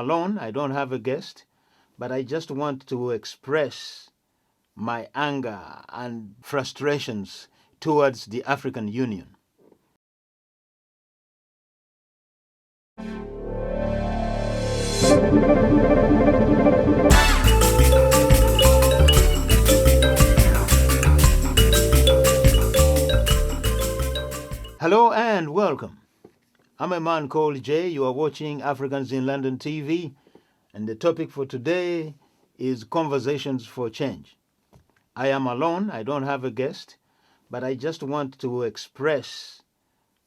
alone. I don't have a guest, but I just want to express my anger and frustrations towards the African Union. Hello and welcome. I'm a man called Jay. You are watching Africans in London TV, and the topic for today is Conversations for Change. I am alone. I don't have a guest, but I just want to express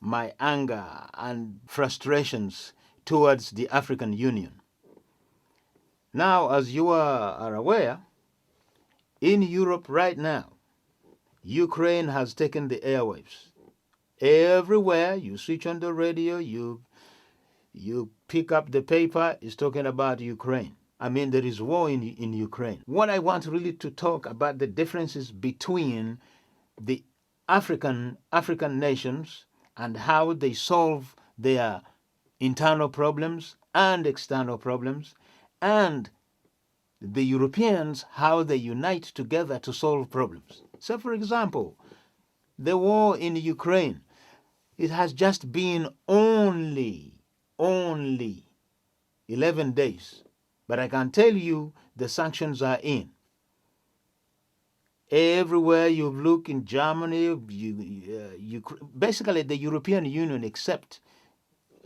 my anger and frustrations towards the African Union. Now, as you are aware, in Europe right now, Ukraine has taken the airwaves. Everywhere you switch on the radio, you pick up the paper, it's talking about Ukraine. I mean, there is war in Ukraine. What I want really to talk about the differences between the African nations and how they solve their internal problems and external problems, and the Europeans, how they unite together to solve problems. So, for example, the war in Ukraine, it has just been only 11 days. But I can tell you the sanctions are in. Everywhere you look in Germany, basically the European Union except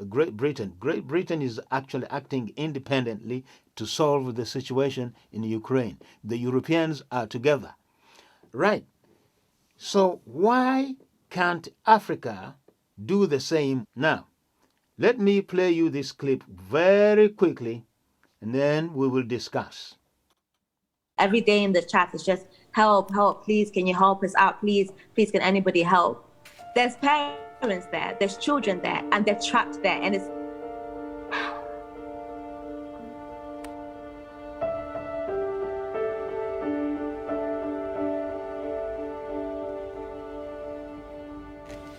Great Britain. Great Britain is actually acting independently to solve the situation in Ukraine. The Europeans are together. Right. So why can't Africa do the same now? Let me play you this clip very quickly, and then we will discuss. Every day in the chat is just help, please, can you help us out, please, can anybody help? There's parents there, there's children there, and they're trapped there, and it's...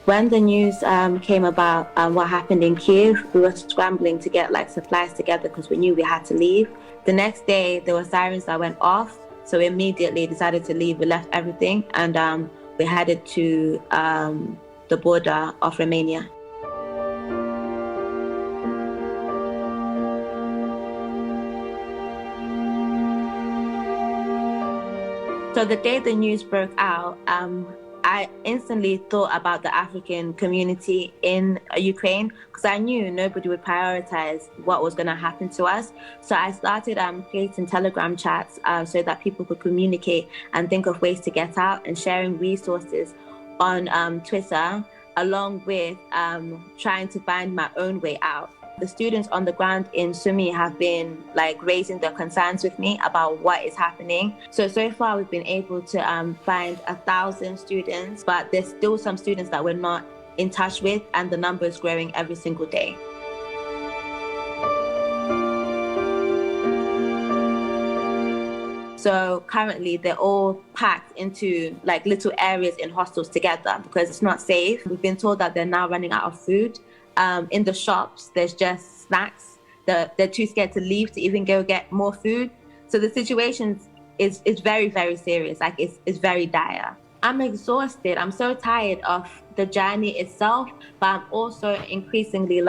When the news came about what happened in Kiev, we were scrambling to get supplies together because we knew we had to leave. The next day, there were sirens that went off, so we immediately decided to leave. We left everything, and we headed to the border of Romania. So the day the news broke out, I instantly thought about the African community in Ukraine because I knew nobody would prioritize what was going to happen to us. So I started creating Telegram chats so that people could communicate and think of ways to get out, and sharing resources on Twitter, along with trying to find my own way out. The students on the ground in Sumy have been raising their concerns with me about what is happening. So far we've been able to find 1,000 students, but there's still some students that we're not in touch with, and the number is growing every single day. So currently they're all packed into little areas in hostels together because it's not safe. We've been told that they're now running out of food. In the shops, there's just snacks. They're too scared to leave to even go get more food. So the situation is very, very serious. It's very dire. I'm exhausted. I'm so tired of the journey itself, but I'm also increasingly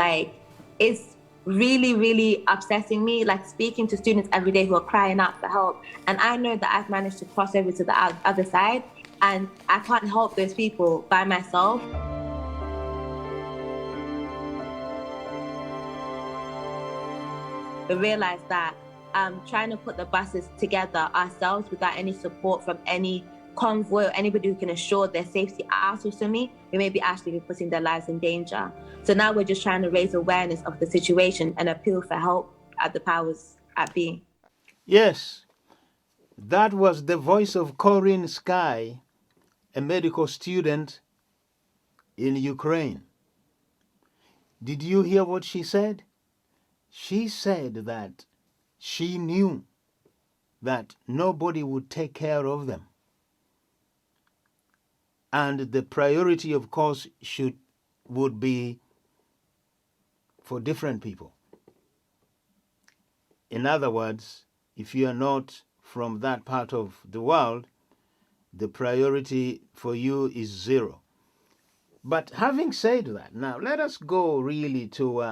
it's really, really upsetting me, speaking to students every day who are crying out for help. And I know that I've managed to cross over to the other side, and I can't help those people by myself. We realized that trying to put the buses together ourselves without any support from any convoy or anybody who can assure their safety out of Sumy, we may be actually putting their lives in danger. So now we're just trying to raise awareness of the situation and appeal for help at the powers at be. Yes, that was the voice of Corinne Sky, a medical student in Ukraine. Did you hear what she said? She said that she knew that nobody would take care of them. And the priority, of course, would be for different people. In other words, if you are not from that part of the world, the priority for you is zero. But having said that, now let us go really to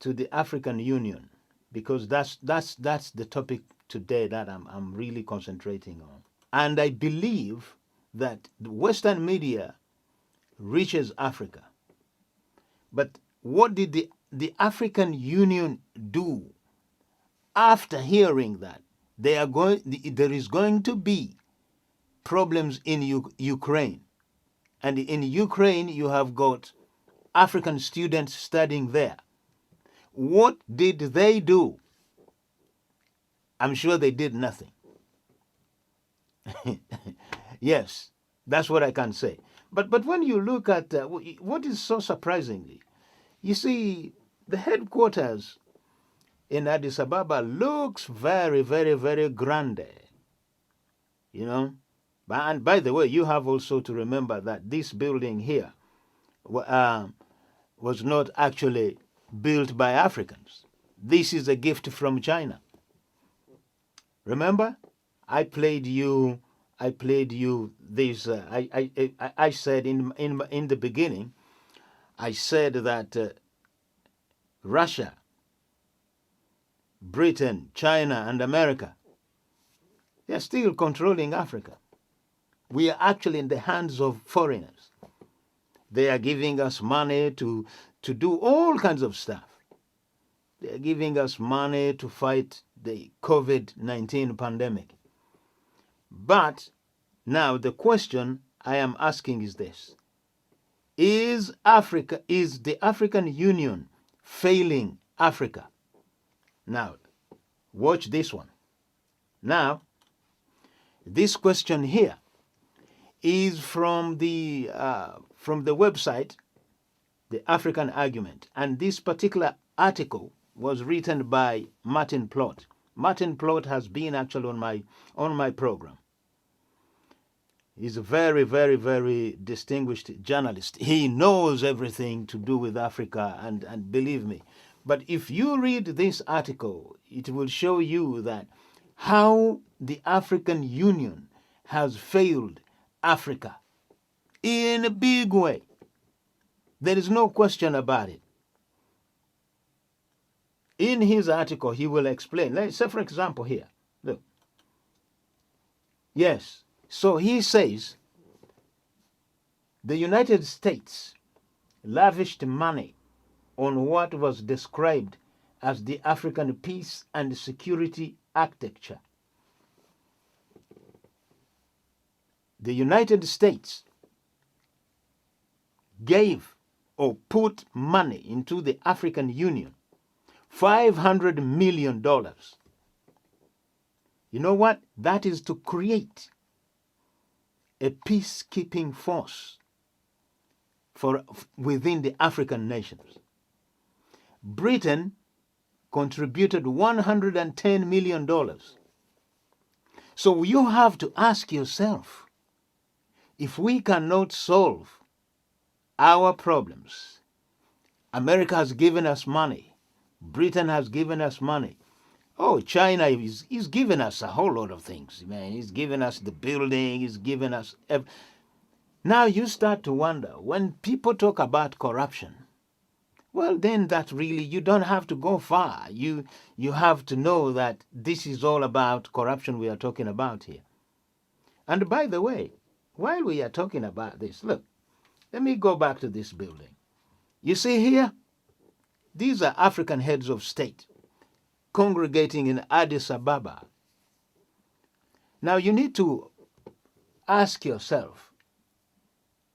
the African Union, because that's the topic today that I'm really concentrating on. And I believe that the Western media reaches Africa. But what did the African Union do after hearing that there is going to be problems in Ukraine? And in Ukraine, you have got African students studying there. What did they do? I'm sure they did nothing. Yes, that's what I can say. But when you look at what is so surprisingly, you see, the headquarters in Addis Ababa looks very, very, very grande, you know. And by the way, you have also to remember that this building here was not actually built by Africans. This is a gift from China. Remember, I played you this. I said in the beginning, I said that Russia, Britain, China, and America, they are still controlling Africa. We are actually in the hands of foreigners. They are giving us money to do all kinds of stuff. They are giving us money to fight the COVID-19 pandemic. But now the question I am asking is this: is the African Union failing Africa? Now, watch this one. Now, this question here is from the website, The African Argument, and this particular article was written by Martin Plot. Martin Plot has been actually on my program. He's a very, very, very distinguished journalist. He knows everything to do with Africa, and believe me. But if you read this article, it will show you that how the African Union has failed Africa in a big way. There is no question about it. In his article, he will explain. Let's say, for example, here, look. Yes, so he says the United States lavished money on what was described as the African peace and security architecture. The United States gave or put money into the African Union, $500 million. You know what? That is to create a peacekeeping force within the African nations. Britain contributed $110 million. So you have to ask yourself, if we cannot solve our problems, America has given us money, Britain has given us money. Oh, China is giving us a whole lot of things, man. He's giving us the building, he's giving us... Now you start to wonder, when people talk about corruption, well, then that really, you don't have to go far. You have to know that this is all about corruption we are talking about here. And by the way, while we are talking about this, look, let me go back to this building. You see here, these are African heads of state congregating in Addis Ababa. Now you need to ask yourself,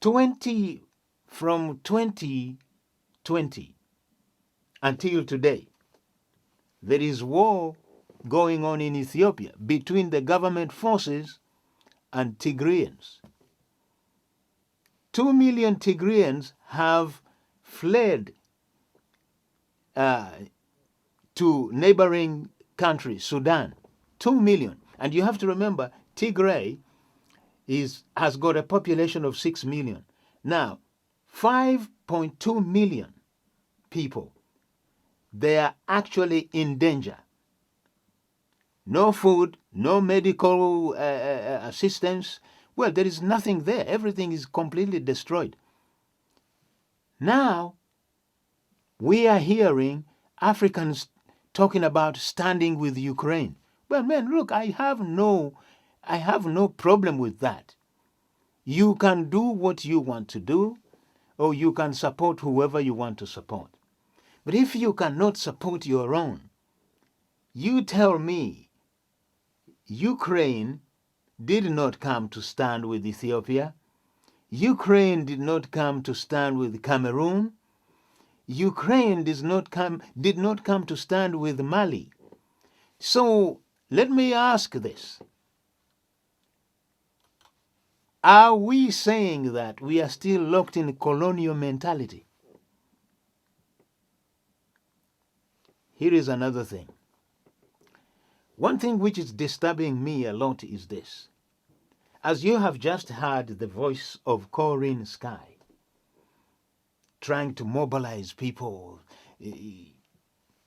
from 2020 until today, there is war going on in Ethiopia between the government forces and Tigrayans. 2 million Tigrayans have fled to neighboring country, Sudan. 2 million. And you have to remember, Tigray has got a population of 6 million. Now, 5.2 million people, they are actually in danger. No food, no medical assistance. Well, there is nothing there. Everything is completely destroyed. Now, we are hearing Africans talking about standing with Ukraine. Well, man, look, I have no problem with that. You can do what you want to do, or you can support whoever you want to support. But if you cannot support your own, you tell me Ukraine did not come to stand with Ethiopia. Ukraine did not come to stand with Cameroon. Ukraine did not come to stand with Mali. So let me ask this. Are we saying that we are still locked in colonial mentality? Here is another thing. One thing which is disturbing me a lot is this. As you have just heard the voice of Corinne Sky, trying to mobilize people,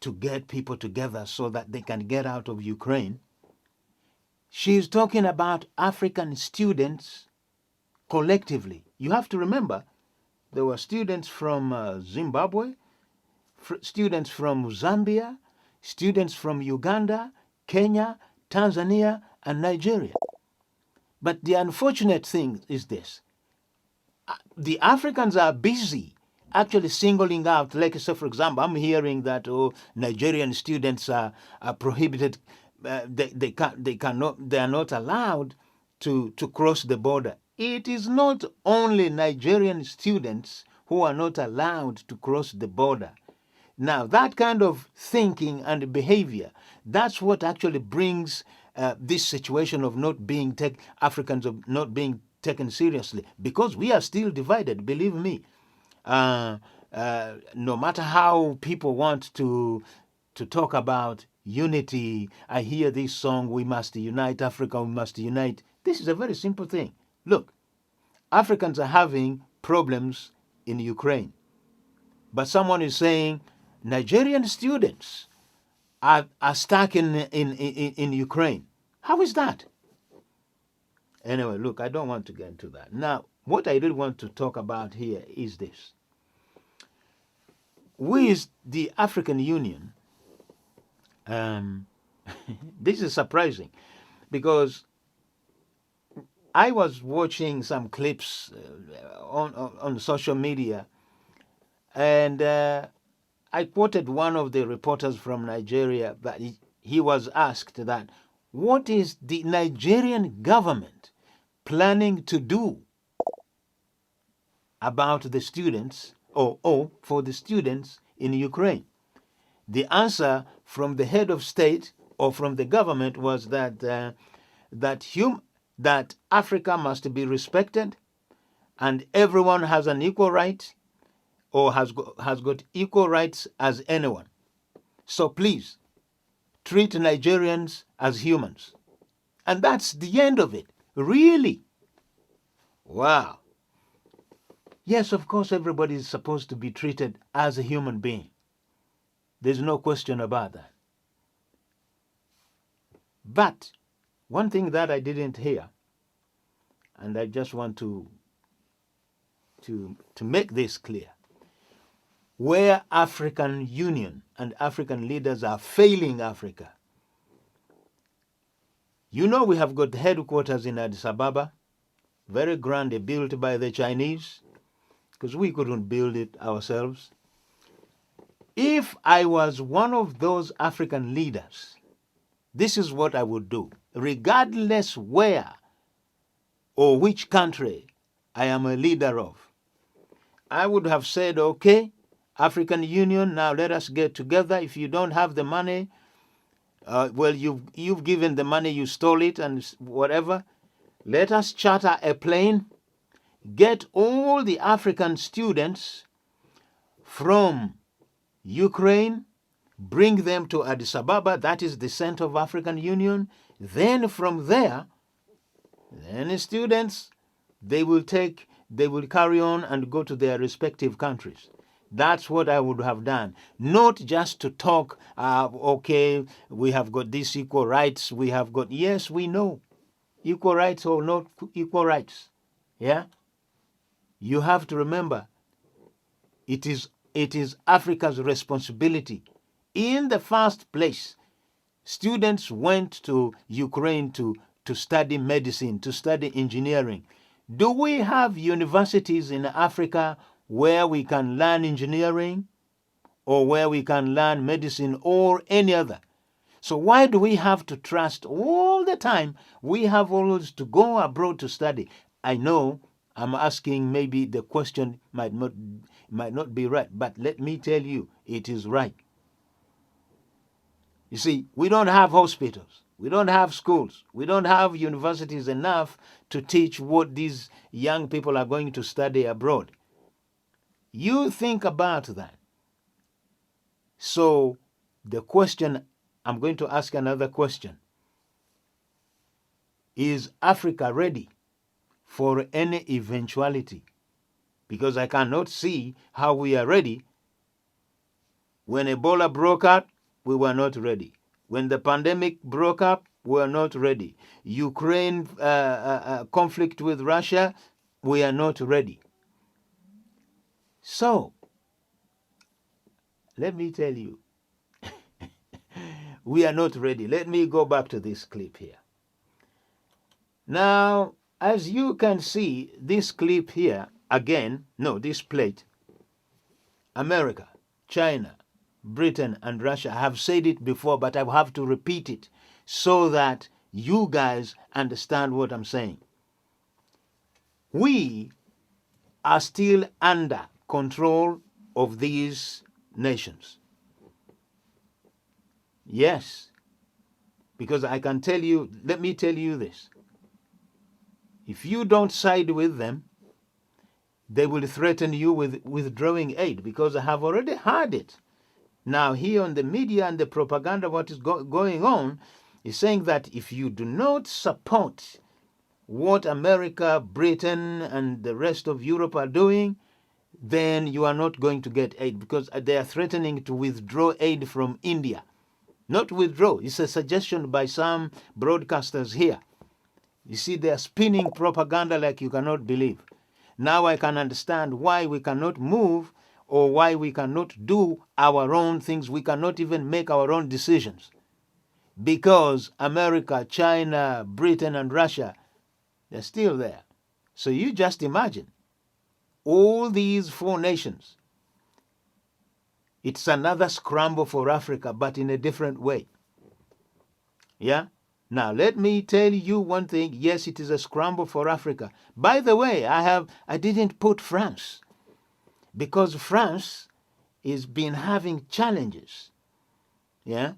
to get people together so that they can get out of Ukraine, she is talking about African students collectively. You have to remember, there were students from Zimbabwe, students from Zambia, students from Uganda, Kenya, Tanzania, and Nigeria. But the unfortunate thing is this. The Africans are busy actually singling out, like, so for example, I'm hearing that Nigerian students are prohibited, they are not allowed to cross the border. It is not only Nigerian students who are not allowed to cross the border. Now, that kind of thinking and behavior, that's what actually brings this situation of Africans of not being taken seriously, because we are still divided, believe me. No matter how people want to talk about unity, I hear this song, we must unite Africa, we must unite. This is a very simple thing. Look, Africans are having problems in Ukraine, but someone is saying Nigerian students are stuck in Ukraine. How is that? Anyway, look, I don't want to get into that. Now, what I really want to talk about here is this. With the African Union, this is surprising, because I was watching some clips on social media, and I quoted one of the reporters from Nigeria that he was asked that, what is the Nigerian government planning to do about the students, or for the students in Ukraine? The answer from the head of state or from the government was that that Africa must be respected, and everyone has an equal right, or has got equal rights as anyone. So please, treat Nigerians as humans. And that's the end of it. Really? Wow. Yes, of course, everybody is supposed to be treated as a human being. There's no question about that. But one thing that I didn't hear, and I just want to make this clear, where African Union and African leaders are failing Africa. You know, we have got headquarters in Addis Ababa, very grand, built by the Chinese, because we couldn't build it ourselves. If I was one of those African leaders, this is what I would do, regardless where or which country I am a leader of. I would have said, okay, African Union, now let us get together. If you don't have the money, well, you've given the money, you stole it and whatever. Let us charter a plane, get all the African students from Ukraine, bring them to Addis Ababa, that is the center of African Union. Then from there, then the students, they will carry on and go to their respective countries. That's what I would have done. Not just to talk, okay, we have got these equal rights, we have got, yes, we know, equal rights or not equal rights. Yeah? You have to remember, it is Africa's responsibility. In the first place, students went to Ukraine to study medicine, to study engineering. Do we have universities in Africa where we can learn engineering or where we can learn medicine or any other? So why do we have to trust all the time? We have always to go abroad to study. I know I'm asking, maybe the question might not be right, but let me tell you, it is right. You see, we don't have hospitals, we don't have schools, we don't have universities enough to teach what these young people are going to study abroad. You think about that. So the question, I'm going to ask another question. Is Africa ready for any eventuality? Because I cannot see how we are ready. When Ebola broke out, we were not ready. When the pandemic broke up, we were not ready. Ukraine conflict with Russia, we are not ready. So, let me tell you, we are not ready. Let me go back to this clip here. Now, as you can see, this clip here, again, no, this plate, America, China, Britain, and Russia have said it before, but I have to repeat it so that you guys understand what I'm saying. We are still under control of these nations. Yes, because I can tell you, let me tell you this. If you don't side with them, they will threaten you with withdrawing aid, because I have already heard it. Now, here on the media and the propaganda, what is going on is saying that if you do not support what America, Britain, and the rest of Europe are doing, then you are not going to get aid, because they are threatening to withdraw aid from India. Not withdraw, it's a suggestion by some broadcasters here. You see, they are spinning propaganda like you cannot believe. Now I can understand why we cannot move, or why we cannot do our own things. We cannot even make our own decisions. Because America, China, Britain, and Russia, they're still there. So you just imagine, all these four nations, it's another scramble for Africa, but in a different way. Yeah? Now, let me tell you one thing. Yes, it is a scramble for Africa. By the way, I didn't put France, because France has been having challenges. Yeah?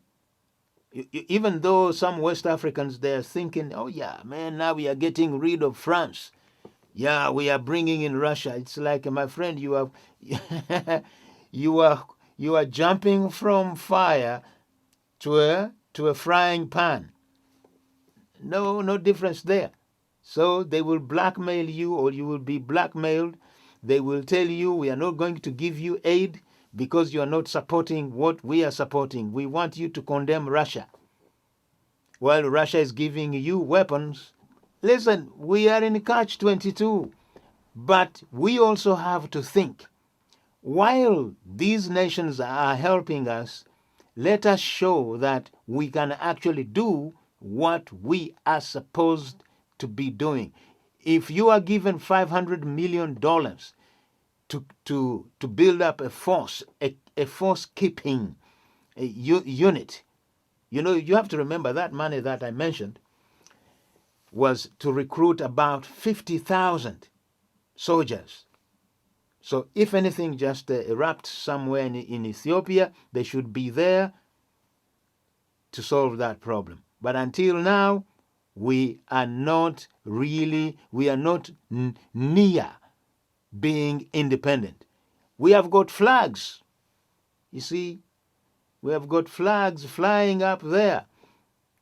Even though some West Africans, they're thinking, oh yeah, man, now we are getting rid of France. Yeah, we are bringing in Russia. It's like, my friend, you are you are jumping from fire to a frying pan. No difference there. So they will blackmail you, or you will be blackmailed. They will tell you, we are not going to give you aid because you are not supporting what we are supporting. We want you to condemn Russia, while Russia is giving you weapons. Listen, we are in catch-22, but we also have to think. While these nations are helping us, let us show that we can actually do what we are supposed to be doing. If you are given $500 million to build up a force, a force-keeping unit, you have to remember that money that I mentioned was to recruit about 50,000 soldiers. So if anything just erupts somewhere in Ethiopia, they should be there to solve that problem. But until now, we are not near being independent. We have got flags. You see, we have got flags flying up there,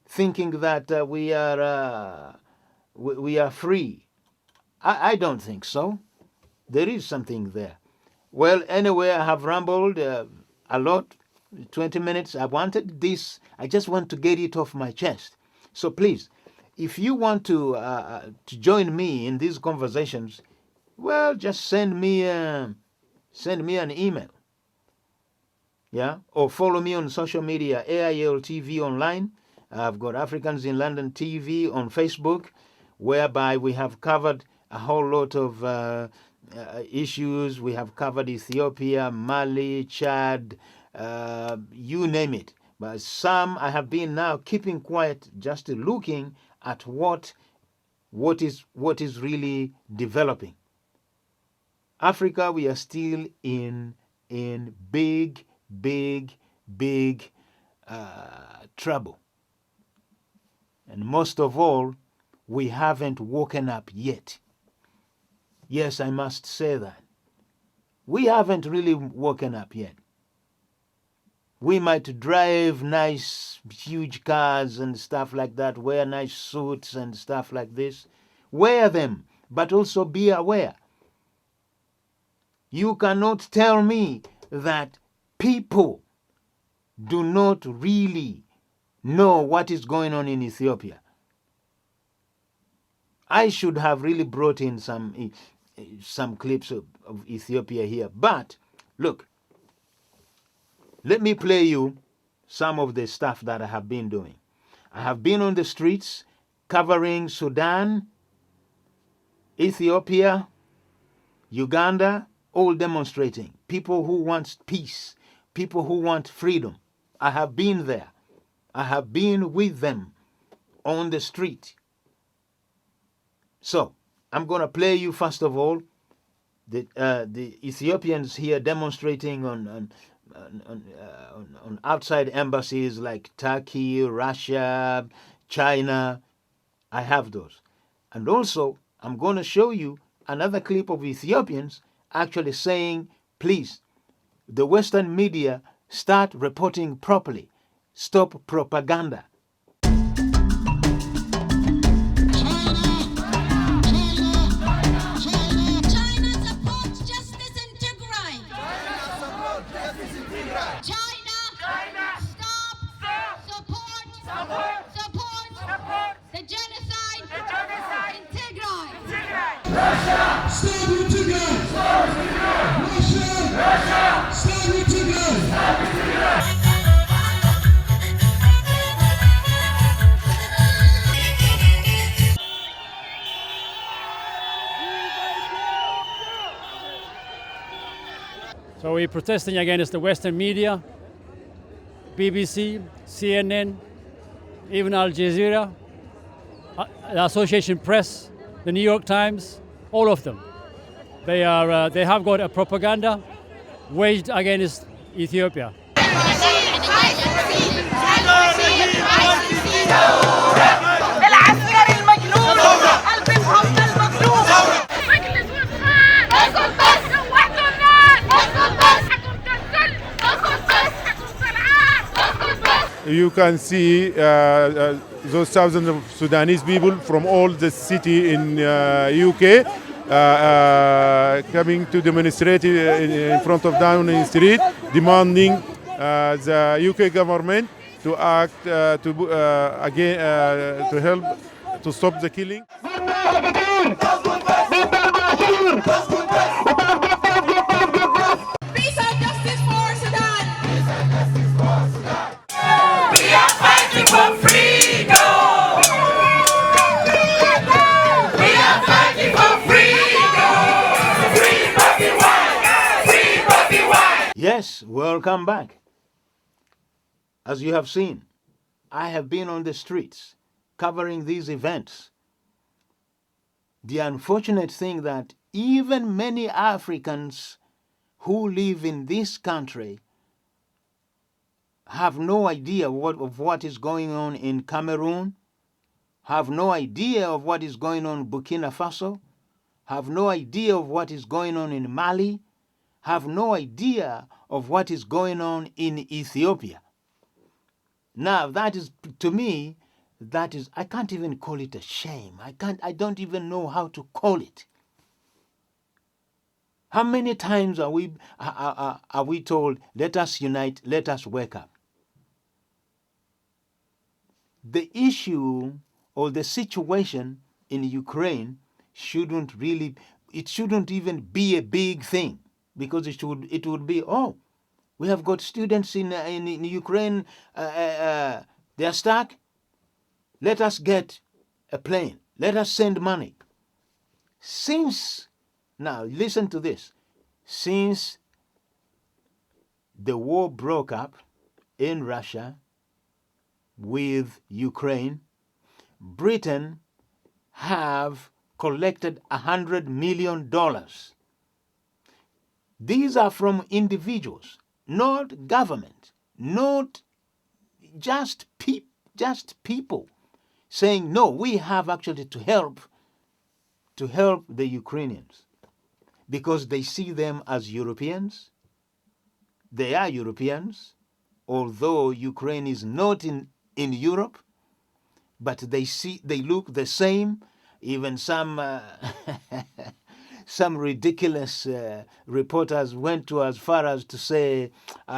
thinking that we are free. I don't think so. There is something there. Well, anyway, I have rambled a lot, 20 minutes. I wanted this, I just want to get it off my chest. So please, if you want to join me in these conversations, well, just send me an email, yeah, or follow me on social media, AIL TV Online. I've got Africans in London TV on Facebook, whereby we have covered a whole lot of issues. We have covered Ethiopia, Mali, Chad, you name it. But some I have been now keeping quiet, just looking at what is really developing. Africa, we are still in big, big, big trouble. And most of all, we haven't woken up yet. Yes, I must say that. We haven't really woken up yet. We might drive nice, huge cars and stuff like that, wear nice suits and stuff like this. Wear them, but also be aware. You cannot tell me that people do not really know what is going on in Ethiopia. I should have really brought in some clips of Ethiopia here. But look, let me play you some of the stuff that I have been doing. I have been on the streets covering Sudan, Ethiopia, Uganda, all demonstrating. People who want peace, people who want freedom. I have been there. I have been with them on the street. So, I'm going to play you, first of all, the Ethiopians here demonstrating on outside embassies like Turkey, Russia, China. I have those. And also, I'm going to show you another clip of Ethiopians actually saying, please, the Western media, start reporting properly. Stop propaganda. So we're protesting against the Western media, BBC, CNN, even Al Jazeera, the Association Press, the New York Times, all of them. They have got a propaganda waged against Ethiopia. You can see those thousands of Sudanese people from all the city in UK coming to demonstrate in front of Downing Street, demanding the UK government to act again to help to stop the killing. Yes, welcome back. As you have seen, I have been on the streets covering these events. The unfortunate thing that even many Africans who live in this country have no idea of what is going on in Cameroon, have no idea of what is going on in Burkina Faso, have no idea of what is going on in Mali, have no idea of what is going on in Ethiopia. Now, that is, to me, that is, I can't even call it a shame. I don't even know how to call it. How many times are we told, let us unite, let us wake up? The issue or the situation in Ukraine shouldn't really, it shouldn't even be a big thing, because it would be, oh, we have got students in Ukraine, they are stuck. Let us get a plane. Let us send money. Now listen to this. Since the war broke up in Russia with Ukraine, Britain have collected $100 million. These are from individuals, not government, not just people saying, no, we have actually to help the Ukrainians, because they see them as Europeans. They are Europeans, although Ukraine is not in Europe, but they look the same. Even some some ridiculous reporters went to as far as to say,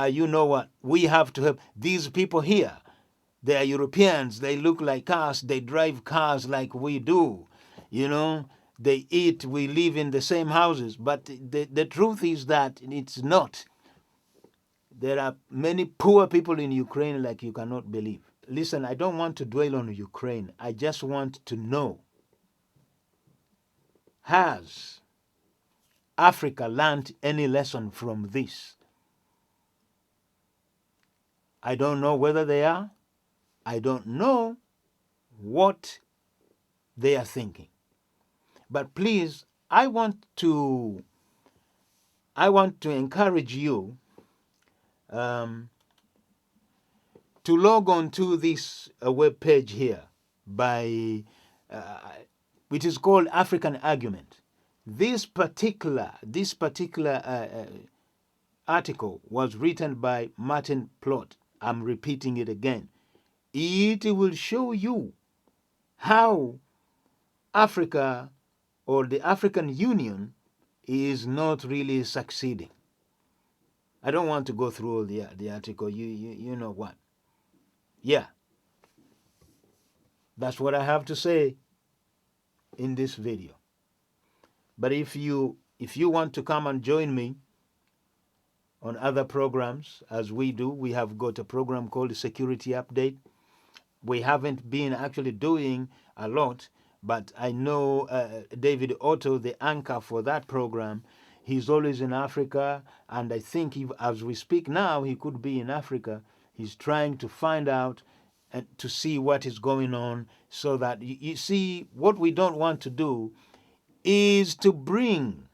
you know what, we have to help these people here. They are Europeans. They look like us. They drive cars like we do. You know, they eat. We live in the same houses. But the truth is that it's not. There are many poor people in Ukraine like you cannot believe. Listen, I don't want to dwell on Ukraine. I just want to know, has Africa learned any lesson from this? I don't know whether they are. I don't know what they are thinking. But please, I want to encourage you to log on to this web page here which is called African Argument. This particular article was written by Martin Plot. I'm repeating it again. It will show you how Africa or the African Union is not really succeeding. I don't want to go through all the article. You know what? Yeah. That's what I have to say in this video. But if you want to come and join me on other programs, as we do, we have got a program called Security Update. We haven't been actually doing a lot, but I know David Otto, the anchor for that program, he's always in Africa, and I think as we speak now, he could be in Africa. He's trying to find out and to see what is going on, so that you see, what we don't want to do is to bring,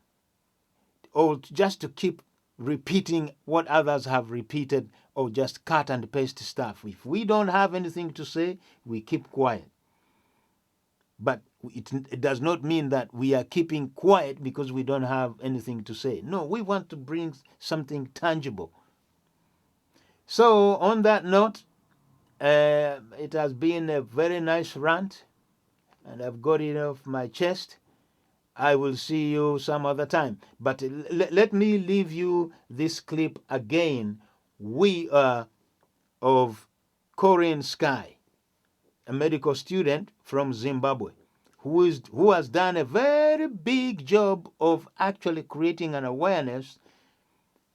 or just to keep repeating what others have repeated, or just cut and paste stuff. If we don't have anything to say, we keep quiet. But it does not mean that we are keeping quiet because we don't have anything to say. No, we want to bring something tangible. So on that note, it has been a very nice rant, and I've got it off my chest. I will see you some other time. But let me leave you this clip again. We are of Korean Sky, a medical student from Zimbabwe, who has done a very big job of actually creating an awareness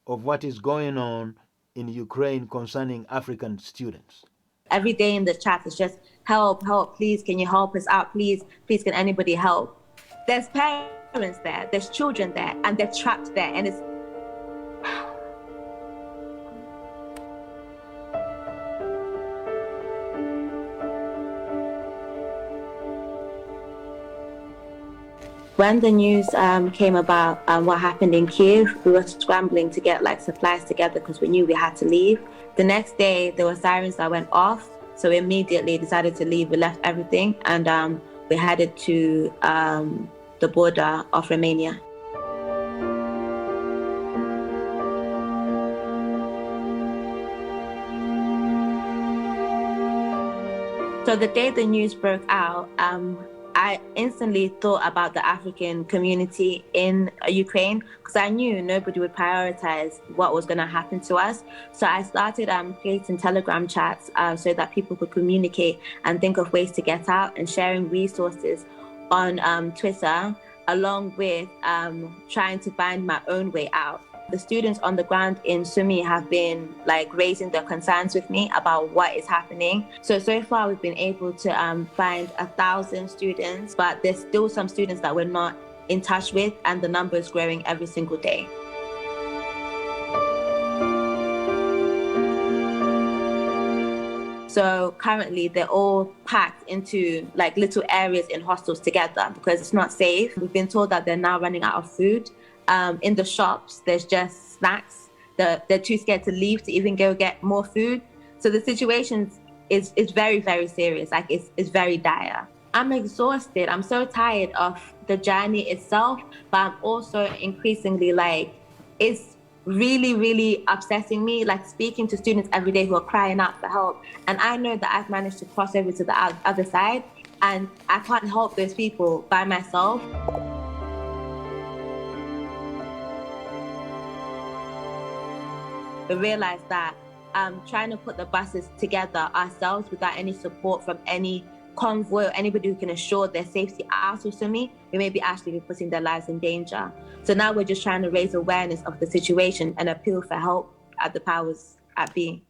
of what is going on in Ukraine concerning African students. Every day in the chat is just help, please, can you help us out, please, can anybody help? There's parents there, there's children there, and they're trapped there, and it's when the news came about what happened in Kiev, we were scrambling to get supplies together because we knew we had to leave. The next day, there were sirens that went off, so we immediately decided to leave. We left everything, and we headed to the border of Romania. So the day the news broke out, I instantly thought about the African community in Ukraine because I knew nobody would prioritize what was going to happen to us. So I started creating Telegram chats so that people could communicate and think of ways to get out, and sharing resources on Twitter, along with trying to find my own way out. The students on the ground in Sumi have been raising their concerns with me about what is happening. So far we've been able to find 1,000 students, but there's still some students that we're not in touch with, and the number is growing every single day. So currently they're all packed into little areas in hostels together because it's not safe. We've been told that they're now running out of food. In the shops, there's just snacks. They're too scared to leave to even go get more food. So the situation is very, very serious. It's very dire. I'm exhausted. I'm so tired of the journey itself, but I'm also increasingly it's really, really upsetting me, speaking to students every day who are crying out for help. And I know that I've managed to cross over to the other side, and I can't help those people by myself. We realized that trying to put the buses together ourselves without any support from any convoy or anybody who can assure their safety out of Sumi, we may be actually putting their lives in danger. So now we're just trying to raise awareness of the situation and appeal for help at the powers at be.